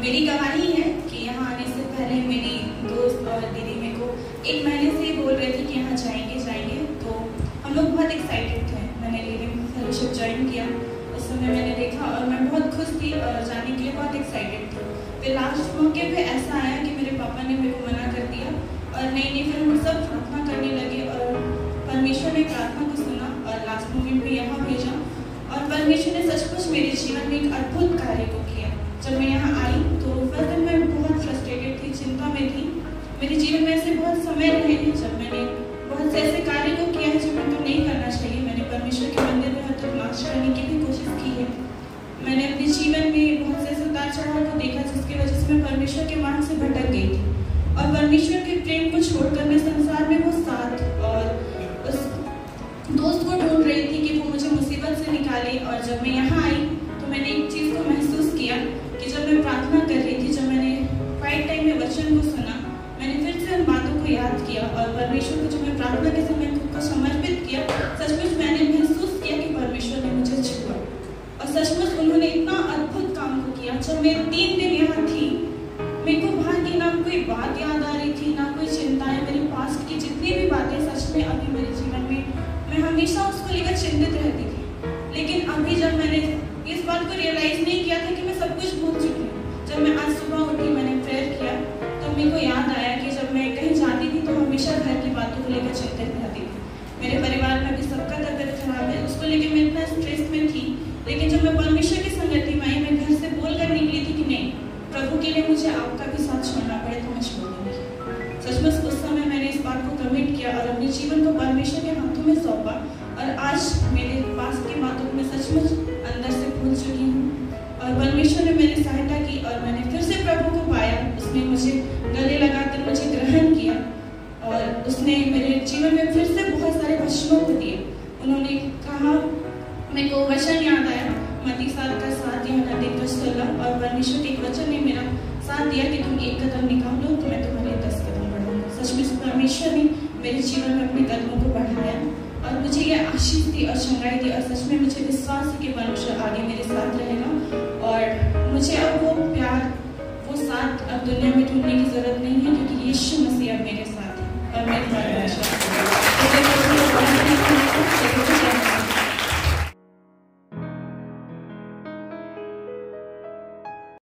मेरी कहानी है कि यहाँ आने से पहले मेरी दोस्त और दीदी मेरे को 1 महीने से ही बोल रहे थे कि यहाँ जाएंगे। तो हम लोग बहुत एक्साइटेड थे। मैंने लिविंग फेलोशिप ज्वाइन किया, उस समय मैंने देखा और मैं बहुत खुश थी और जाने के लिए बहुत एक्साइटेड थी। फिर लास्ट मौके पे ऐसा आया कि मेरे पापा ने मेरे को मना कर दिया और नहीं फिर हम सब प्रार्थना करने लगे और परमेश्वर ने प्रार्थना को सुना और लास्ट मोमेंट पे यहाँ भेजा और परमेश्वर ने सचमुच मेरे जीवन में एक अद्भुत कार्य को किया। जब मैं यहाँ आई तो फर्स्ट दिन मैं बहुत फ्रस्ट्रेटेड थी, चिंता में थी। मेरे जीवन में ऐसे बहुत समय रहे हैं जब मैंने बहुत से ऐसे कार्य को किया है जो मैं तो नहीं करना चाहिए। मैंने परमेश्वर के मंदिर में हद तक नाश करने की भी कोशिश की है। मैंने अपने जीवन में बहुत से उतार चढ़ाव को देखा जिसकी वजह से मैं परमेश्वर के मार्ग से भटक गई थी और परमेश्वर के प्रेम को छोड़कर मैं संसार में वो साथ और उस दोस्त को ढूंढ रही थी कि वो मुझे मुसीबत से निकाले। और जब मैं यहाँ आई तो मैंने एक चीज़ को महसूस किया कि जब मैं प्रार्थना कर रही थी, जब मैंने क्वाइट टाइम में वचन को सुना, मैंने फिर से उन बातों को याद किया और परमेश्वर को जब मैं प्रार्थना के समय खुद को समर्पित किया, सचमुच मैंने महसूस किया कि परमेश्वर ने मुझे छुआ और सचमुच उन्होंने इतना अद्भुत काम को किया। जब मैं 3 दिन यहाँ थी, मेरे को बाहर की ना कोई बात याद आ रही थी, ना कोई चिंताएं। मेरे पास्ट की जितनी भी बातें सच में अभी मेरे जीवन में मैं हमेशा उसको लेकर चिंतित रहती थी। लेकिन अभी जब मैंने इस बात को रियलाइज नहीं किया था कि मैं सब कुछ भूल चुकी हूँ, जब मैं आज सुबह उठी मैंने प्रेयर किया तो मेरे को याद आया कि जब मैं कहीं जाती थी तो हमेशा घर की बातों को लेकर चिंतित रहती थी। मेरे परिवार में भी सबका तबीयत खराब है, उसको लेकर मैं इतना स्ट्रेस में थी। लेकिन जब मैं परमेश्वर की संगति में आई, मैं घर से बोल कर निकली थी कि नहीं, प्रभु के लिए मुझे आपका भी साथ छोड़ना पड़े तो मैं छोड़ दूंगी। सचमुच उस समय मैंने इस बात को कमिट किया और अपने जीवन को परमेश्वर के हाथों में सौंपा और आज मेरे पास की बातों को मैं सचमुच अंदर से भूल चुकी हूँ और परमेश्वर ने मेरी सहायता की और मैंने फिर से प्रभु को पाया। उसने मुझे गले लगाकर मुझे ग्रहण किया और उसने मेरे जीवन में फिर से बहुत सारे वचनों को दिए। उन्होंने कहा, मेरे को वचन याद आया मत्ती 7:7 और परमेश्वर के एक वचन ने मेरा साथ दिया कि तुम 1 कदम निकालो तो मैं तुम्हारे 10 कदम बढ़ाऊंगा। सचमुच परमेश्वर ने मेरे जीवन में अपने कदमों को बढ़ाया और मुझे ये आशीष दी और चंगाई दी और सच में मुझे विश्वास है कि परमेश्वर आगे मेरे साथ रहेगा और मुझे अब वो प्यार, वो साथ अब दुनिया में ढूंढने की जरूरत नहीं है क्योंकि यीशु मसीह अब मेरे साथ है और मेरे साथ